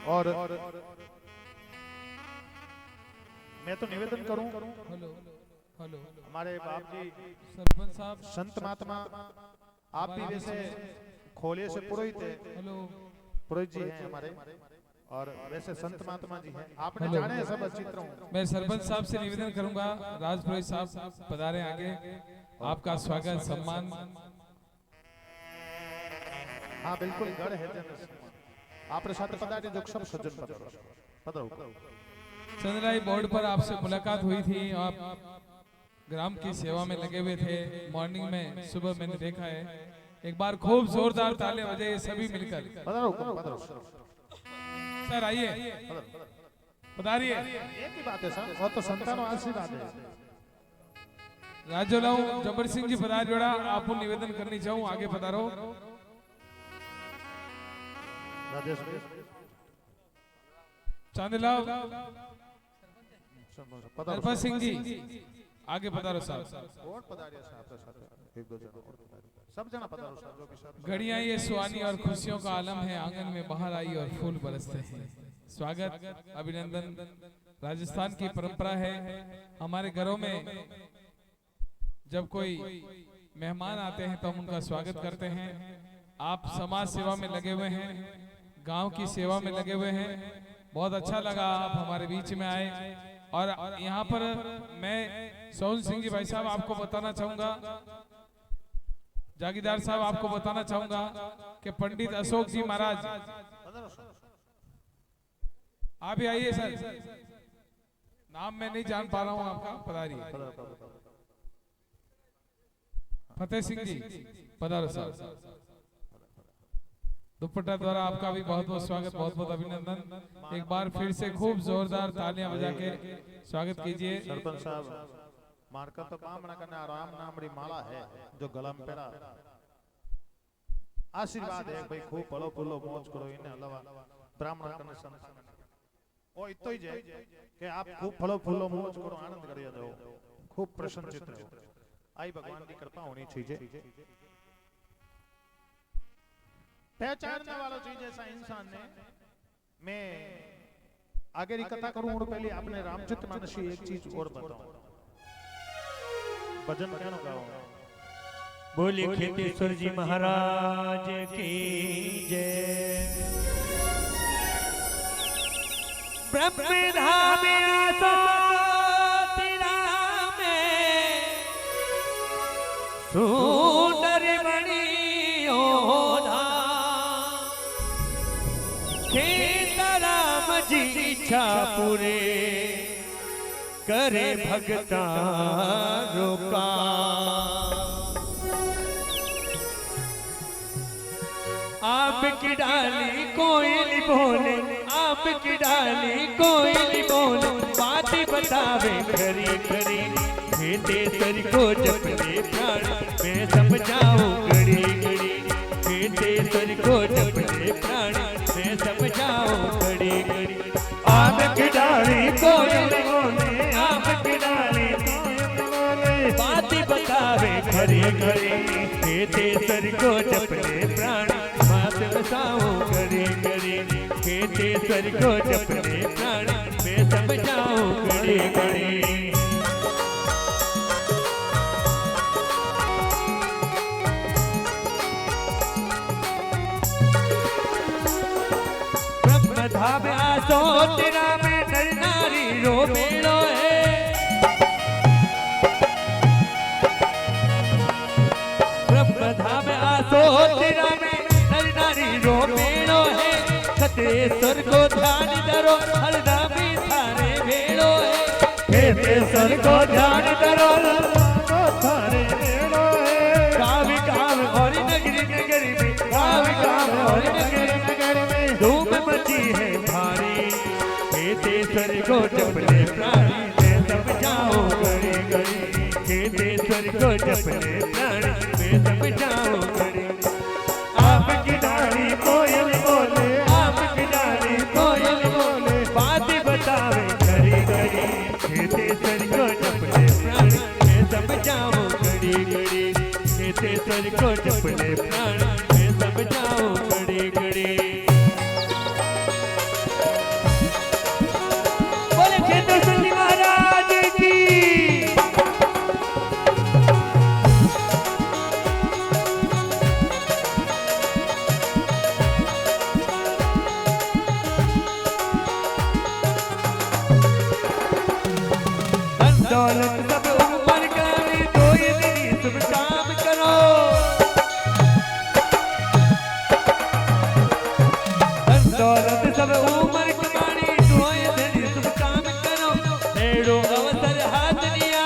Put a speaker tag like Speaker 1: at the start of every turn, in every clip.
Speaker 1: और मैं तो निवेदन करूं,
Speaker 2: हेलो हेलो
Speaker 1: हमारे बाप जी
Speaker 2: सरपंच साहब,
Speaker 1: संत महात्मा आप भी वैसे खोलिए से पुरोहित है,
Speaker 2: हेलो
Speaker 1: पुरोहित जी हैं हमारे, और वैसे संत महात्मा जी हैं, आपने
Speaker 2: हेलो।
Speaker 1: जाने हैं सब अच्छी तरह।
Speaker 2: मैं सरपंच साहब से निवेदन करूंगा, राज पुरोहित साहब पधारे आगे, आपका स्वागत सम्मान।
Speaker 1: हाँ बिल्कुल गढ़ है जन आप साथ पधारे जो सब सज्जन पधारो पधारो।
Speaker 2: चंद्राई बोर्ड पर आपसे मुलाकात हुई थी, आप ग्राम की सेवा में लगे हुए थे। मॉर्निंग में सुबह मैंने देखा है, एक बार खूब जोरदार ताले बजाइए सभी मिलकर।
Speaker 1: पधारो पधारो
Speaker 2: सर आइए, पधारिए।
Speaker 1: एक ही बात है सर, वो तो संतानों आशीर्वाद है।
Speaker 2: राजोलाऊ जबर सिंह जी पधार जोड़ा, आपको निवेदन करनी चाहूँ, आगे पधारो।
Speaker 1: राजेश
Speaker 2: चांदलाल
Speaker 1: पधारो
Speaker 2: नरपत सिंह जी आगे पधारो साहब।
Speaker 1: और पधारिए साहब साथ एक दो जन और पधारिए, सब जना पधारो सर जो भी सब।
Speaker 2: घड़ियां ये सुहानी और खुशियों का आलम है, आंगन में बाहर आई और फूल बरसते हैं। स्वागत अभिनंदन, राजस्थान की परंपरा है, हमारे घरों में जब कोई मेहमान आते हैं तो हम उनका स्वागत करते हैं। आप समाज सेवा में लगे हुए हैं, गांव की सेवा में लगे हुए हैं, बहुत अच्छा लगा आप हमारे बीच में आए। और यहाँ पर मैं सोहन सिंह जी भाई साहब आपको बताना चाहूंगा, जागीरदार साहब आपको बताना चाहूंगा कि पंडित अशोक जी महाराज, आप भी आइए सर, नाम मैं नहीं जान पा रहा हूं आपका, पधारिए। फतेह सिंह जी पधारो साहब। दुपट्टा द्वारा आपका भी बहुत बहुत स्वागत, बहुत बहुत अभिनंदन। एक बार फिर से खूब जोरदार तालियां बजा के स्वागत कीजिए।
Speaker 1: सरपंच साहब मारकर तो काम ना करना, राम नाम बड़ी माला है जो गला में पहरा, आशीर्वाद है भाई, खूब पढ़ो फूलो मौज करो, इन्हें अलावा ब्राह्मण करने संत ओ इतो ही जाए कि आप खूब फलो फूलो मौज करो, आनंद करिया जाओ, खूब प्रसन्नचित रहो, आई भगवान की कृपा होनी चाहिए। पहचानने वाला चीज ऐसा इंसान ने, मैं आगे की कथा करूं और पहले आपने रामचरितमानस की एक चीज और बताऊं, भजन क्या गाओ।
Speaker 3: बोली खेतेश्वर जी महाराज की जय। ब्रह्मधाम सुंदर मणियों राम जी इच्छा पूरे करे भगता रोका। आप की डाली कोयल बोले, आप की डाली कोयल बोले, बात बतावे खरी खरी, खेतेश्वर को जपने प्राण मैं समझाऊं घड़ी घड़ी, खेतेश्वर को जपने प्राण मैं समझाऊं घड़ी घड़ी। आप की डाली कोयल बोले, आप की डाली कोयल बोले, बात बतावे खरी खरी, खेतेश्वर को जपने प्राण समझाऊं घड़ी घड़ी, खेतेश्वर को जपने प्राण मैं समझाऊं घड़ी घड़ी। ब्रह्मधाम आसो तेरा में नर नारी रो मेलो है, ब्रह्मधाम आसो तेरा में रो मेलो है, खेतेश्वर को ध्यान धरो हरदा भी थारे भेड़ो है, खेतेश्वर को ध्यान धरो हरदा थारे भेड़ो है। गाँव गाँव और नगरी नगरी में, गाँव गाँव और नगरी नगरी में धूम मची है भारी, खेतेश्वर को जपने प्राणी मैं समझाऊं घड़ी घड़ी, खेतेश्वर को जपने प्राणी मैं समझाऊं घड़ी। आपकी डाली कोयल बोले, आपकी डाली कोयल बोले, बात बतावे घड़ी घड़ी, खेतेश्वर को जपने प्राण मैं समझाऊं घड़ी घड़ी, खेतेश्वर को जपने प्राण मैं समझाऊं घड़ी घड़ी। दौलत सब ऊपर करी तो ये दिन शुभ काम करो धन दौलत सब ऊपर कमानी तो ये दिन शुभ काम करो एड़ो अवसर हाथ लिया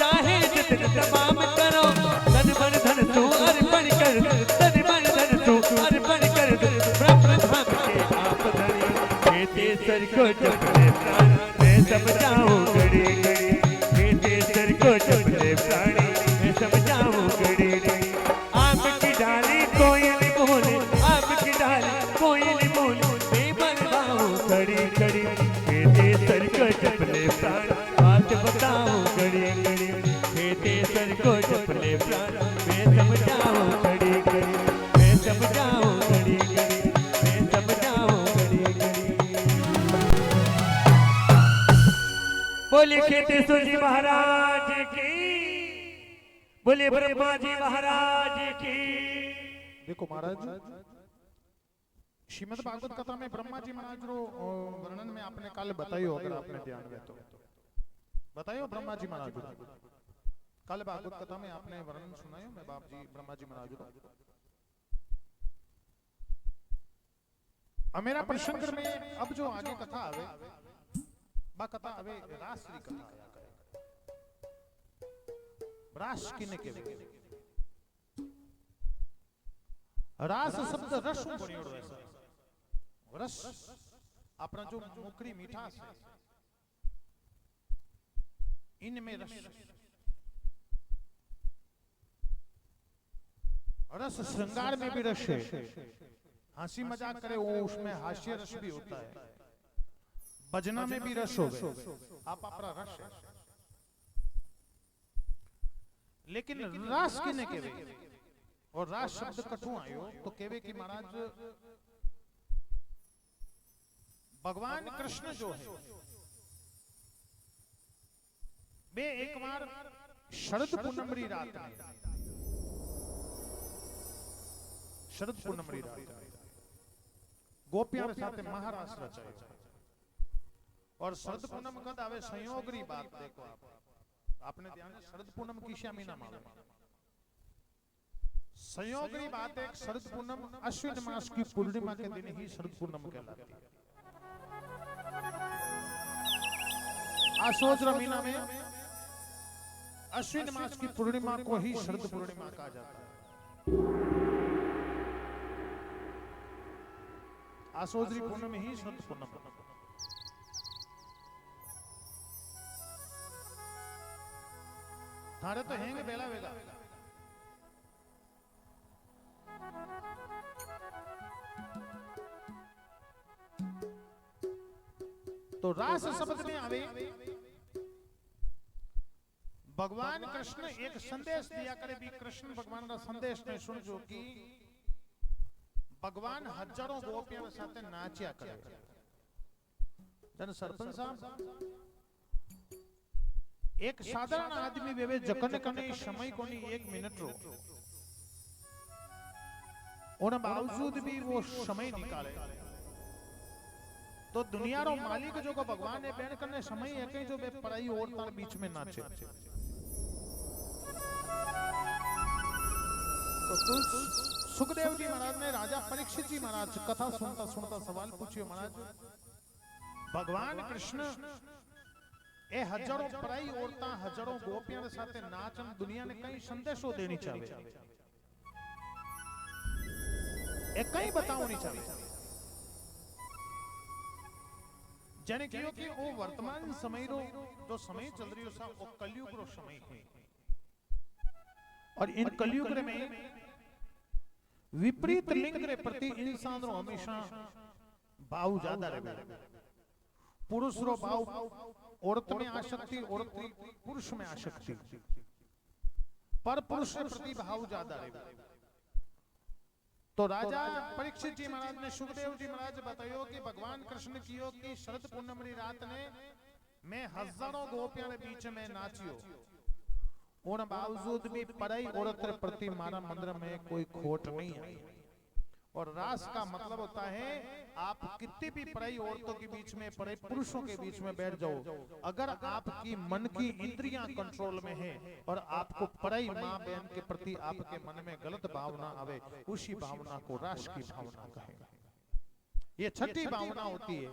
Speaker 3: चाहे जितने तमाम करो तन मन धन तू अर्पण कर तन मन धन तू अर्पण कर ब्रह्म धाम के आप धनी कहते सर को चपले प्राण मैं समझाऊं घड़ी घड़ी कहते सर को चपले प्राणी मैं समझाऊं घड़ी घड़ी आम की डाली कोयल बोले आम की डाली कोयल बोले मैं बनवाऊं घड़ी घड़ी कहते सर को चपले प्राण बात बताऊं घड़ी घड़ी कहते सर को चपले प्राण मैं समझाऊं घड़ी घड़ी मैं समझाऊं घड़ी घड़ी मैं समझाऊं घड़ी घड़ी बोले खेतेश्वर जी महाराज की बोले ब्रह्मा जी महाराज की
Speaker 1: देखो महाराज श्रीमद् भागवत कथा में ब्रह्मा जी महाराज रो वर्णन में आपने कल बतायो अगर आपने ध्यान में तो बतायो ब्रह्मा जी महाराज रो कल भागवत कथा में आपने वर्णन सुनायो मैं बाप जी ब्रह्मा जी महाराज रो अब मेरा प्रसंग में अब जो आगे कथा आवे बा कथा आवे रास री कथा आया रास किने केवे रास शब्द रस बणियोड़ो है रस अपना जो मुकरी मिठास है इनमें रस रस श्रृंगार में भी रस है हंसी मजाक करे वो उसमें हास्य रस भी होता है भजना में भी रस हो गए आप अपना रस है लेकिन रास किने केवे और रास शब्द कठू आयो तो केवे कि महाराज भगवान कृष्ण जो है बे एक बार शरद पूनमरी रात में शरद पूनमरी रात गोपियां साथे महारास रचायो और शरद पूनम कद आवे संयोगरी बात देखो आप आपने ध्यान से शरद पूनम की श्यामीना मालूम संयोगरी बात एक शरद पूनम अश्विन मास की पूर्णिमा के दिन ही शरद पूनम कहलाती है आसोज महीना में अश्विन मास की पूर्णिमा को ही शरद पूर्णिमा कहा जाता है आसोजरी पूनम ही शरद पूनम थारे तो हैंगे बेला वेगा तो रास शब्द में आवे भगवान कृष्ण एक संदेश दिया करे भी कृष्ण भगवान का संदेश ने सुन जो कि भगवान हजारों गोपियों के साथ नाचिया करे जन सरपंच साहब एक साधारण आदमी वेवे जकन कने समय कोनी 1 मिनट रो और बावजूद भी वो समय निकाले तो दुनिया रो मालिक जो को भगवान ने बैन करने समय है के जो बे पराई औरतां बीच में नाचे तो सुखदेव जी महाराज ने राजा परीक्षित जी महाराज कथा सुनता सुनता सवाल पूछियो महाराज भगवान कृष्ण ए हजारों पराई औरतां हजारों गोपियों के साथ नाचन दुनिया ने कई संदेशो देनी चाहे ए कई बताओनी चाहिए जने कहो कि वो वर्तमान समय रो जो समय चल रही सा वो कलयुग रो समय है और इन कलयुग में विपरीत लिंग रे प्रति इंसान रो हमेशा भाव ज्यादा रहे पुरुष रो भाव औरत में आसक्ति औरत पुरुष में आसक्ति पर पुरुष के प्रति भाव ज्यादा रहे तो राजा परीक्षित जी महाराज ने सुखदेव जी महाराज बतायो कि भगवान कृष्ण कियो कि शरद पूनमरी रात ने मैं हजारों गोपियों के बीच में नाचियो और बावजूद भी पराई औरत के प्रति मारा मंदिर में कोई खोट नहीं आई और रास का मतलब होता है आप कितनी भी पराई औरतों के बीच में, पराई पुरुषों के बीच में बैठ जाओ, अगर आपकी मन की इंद्रियां कंट्रोल में है और आपको पराई माँ बहन के प्रति आपके मन में गलत भावना आवे, उसी भावना को रास की भावना कहेंगे। ये छठी भावना होती है,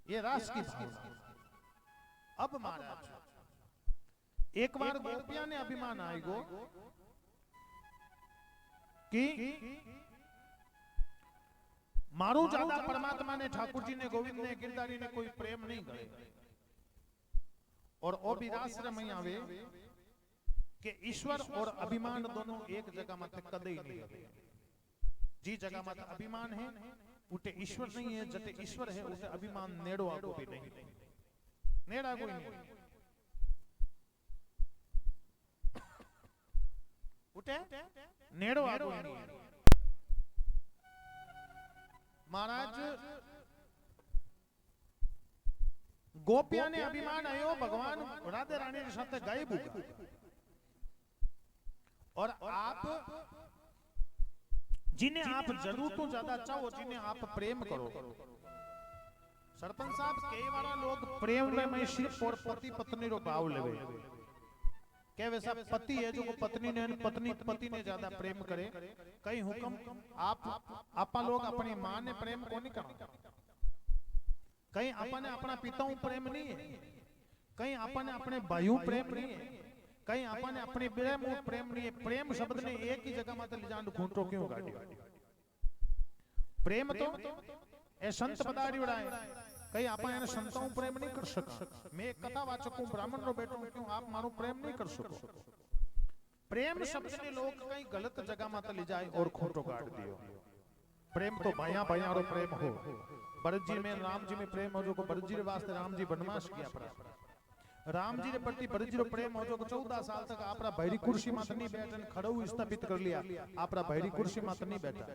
Speaker 1: ये रास की भावना। अब महाराज एक बार गोपियां ने अभिमान आएगो कि मारू ज्यादा परमात्मा ने, ठाकुर जी ने, गोविंद ने, गिरधारी ने कोई प्रेम नहीं करे। और ओ विरासर में आवे कि ईश्वर और अभिमान दोनों एक जगह मत कदे ही नहीं लगे। जी जगह मत अभिमान है उठे ईश्वर नहीं है, जटे ईश्वर है उठे अभिमान नेड़ो आगो भी नहीं, नेड़ा कोई नहीं उठे नेड़ो आगो नहीं। महाराज गोपिया ने अभिमान आयो भगवान राधे रानी के साथ गायब होगा, और आप जिन्हें आप जरूरतों ज्यादा चाहो, जिन्हें आप प्रेम करो। सरपंच साहब कई वाला लोग प्रेम में सिर्फ और पति पत्नी रो भाव लेवे, के वैसा पति है जो पत्नी ने पति ने ज्यादा प्रेम करे। कई हुक्म आप लोग अपनी मां ने प्रेम को नहीं करना, कहीं अपने अपना पिताओं प्रेम नहीं है, कहीं अपने अपने भाइयों प्रेम नहीं है, कहीं अपने अपने प्रेम नहीं है। प्रेम शब्द ने एक ही जगह मत ले जान घूंटो क्यों गाड़ी। प्रेम तो ए संत पदारी उड़ाए, कहीं अपन संतों प्रेम नहीं कर सका। मैं एक कथा वाचक हूं, ब्राह्मण रो बेटो हूं, क्यों आप मारो प्रेम नहीं कर सको। प्रेम शब्द ने लोग कहीं गलत जगह मत ले जाए और खोटो काट दियो। प्रेम तो भाया भाया रो प्रेम हो। भरत जी में राम जी में प्रेम हो जो को भरत जी रे वास्ते राम जी वनवास किया पर राम जी रे प्रति भरत जी रो प्रेम हो जो को 14 साल तक आपरा भैरी कुर्सी मत नहीं बैठन खड़ो स्थापित कर लिया, आपरा भैरी कुर्सी मत नहीं बैठा।